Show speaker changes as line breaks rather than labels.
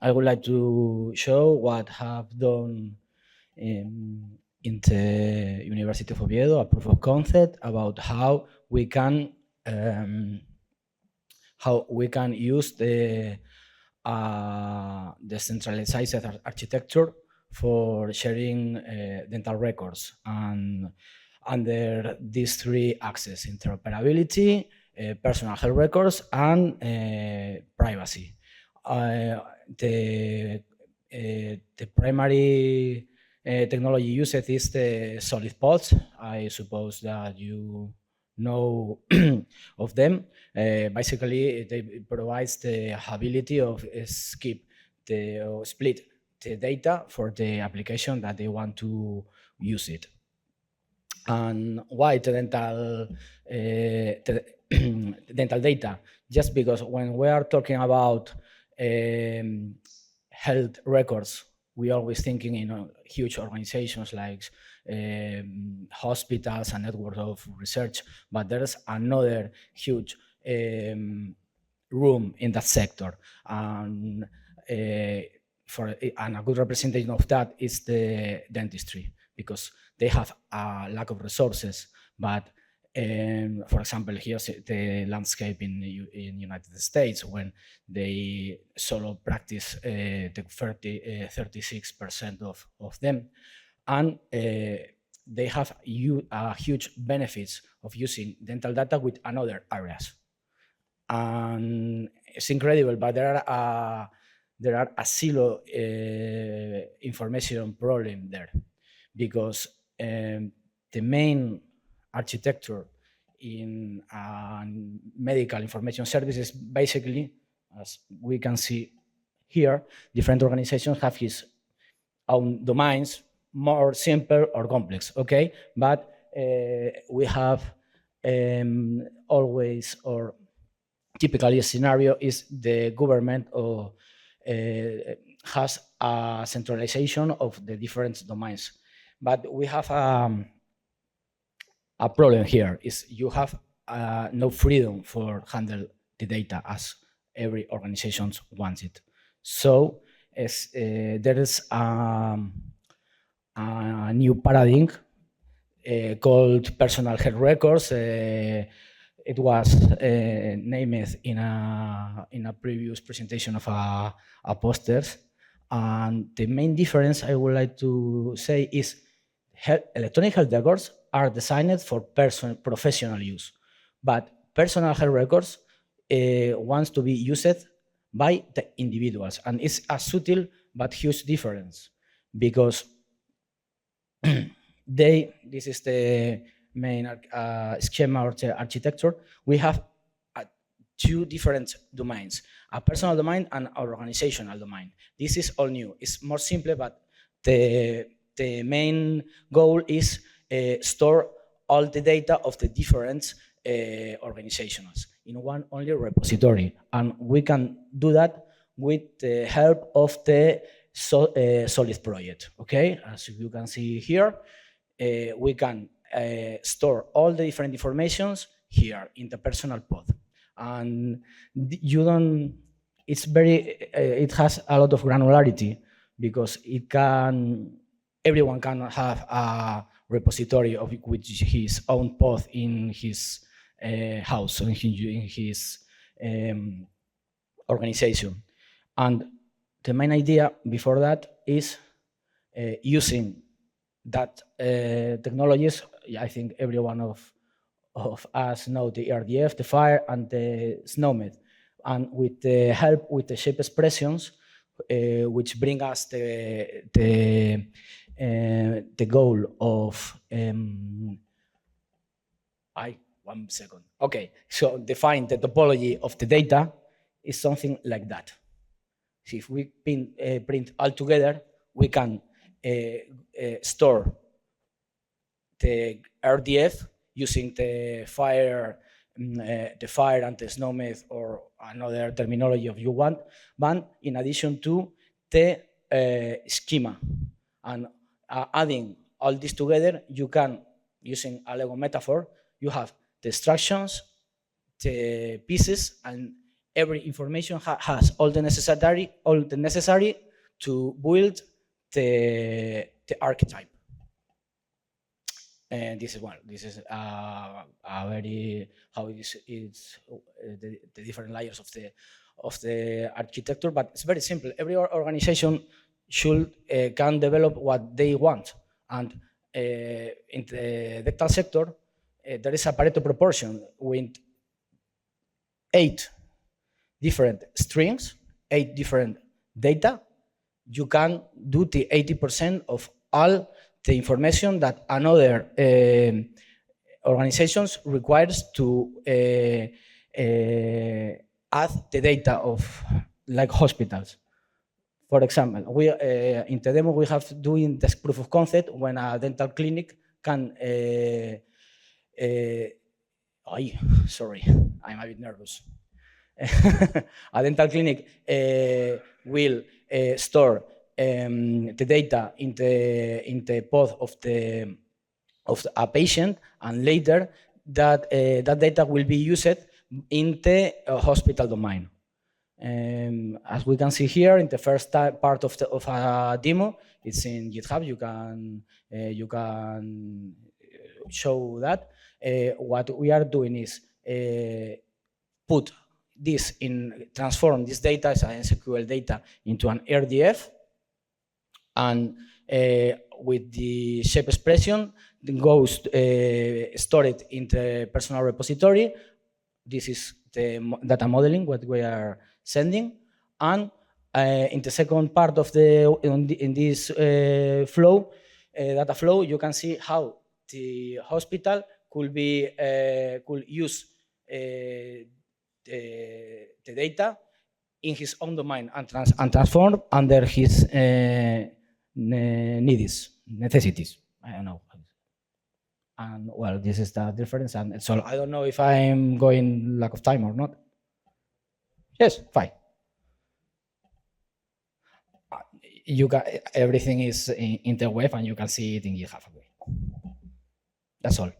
I would like to show what have done in the University of Oviedo, a proof of concept about how we can use the decentralized architecture for sharing dental records, and under these three axes: interoperability, personal health records, and privacy. The primary technology used is the solid pods. I suppose that you know of them. Basically, it provides the ability of skip or split the data for the application that they want to use it. And why the dental data? Just because when we are talking about health records, we always thinking in huge organizations like hospitals and networks of research, but there's another huge room in that sector. And a good representation of that is the dentistry, because they have a lack of resources. But for example, here's the landscape in United States, when they solo practice the 36% of them, and they have huge benefits of using dental data with another areas. And it's incredible, but there are a silo information problem there, because the main architecture in medical information services, basically, as we can see here, different organizations have his own domains, more simple or complex, okay? But we have always, or typically a scenario is the government or has a centralization of the different domains. But we have a problem here, is you have no freedom for handle the data as every organization wants it. So there is a new paradigm called personal health records. It was named in a previous presentation of a posters. And the main difference I would like to say is electronic health records are designed for professional use, but personal health records wants to be used by the individuals, and it's a subtle but huge difference, because this is the main schema or architecture. We have two different domains: a personal domain and an organizational domain. This is all new. It's more simple, but the main goal is store all the data of the different organizations in one only repository. And we can do that with the help of the Solid project, okay? As you can see here, we can store all the different informations here in the personal pod. And you don't, it's very, it has a lot of granularity, because everyone can have a repository of with his own pod in his house, in his organization. And the main idea before that is using that technologies. I think every one of us know the RDF, the FHIR, and the SNOMED. And with the help with the shape expressions, which bring us the goal of one second. Okay, so define the topology of the data is something like that. So if we print all together, we can store the RDF using the FHIR and the SNOMED, or another terminology if you want, but in addition to the schema. And adding all this together, you can, using a Lego metaphor, you have the instructions, the pieces, and every information has all the necessary to build the archetype. And this is a very how it is the different layers of the architecture, but it's very simple. Every organization should can develop what they want, and in the dental sector there is a Pareto proportion with 8 different strings, 8 different data. You can do the 80% of all the information that another organizations requires to add the data of like hospitals. For example, we in the demo we have doing this proof of concept when a dental clinic can. Sorry, I'm a bit nervous. A dental clinic will store the data in the pod of a patient, and later that that data will be used in the hospital domain. As we can see here in the first part of a demo, it's in GitHub. You can show that. What we are doing is transform this data as SQL data into an RDF, and with the shape expression goes stored in the personal repository. This is the data modeling what we are sending, and in the second part of in this flow, data flow, you can see how the hospital could use the data in his own domain and transform under his necessities. I don't know. And well, this is the difference. And so I don't know if I'm going lack of time or not. Yes, fine. You got everything is in the web, and you can see it in GitHub. That's all.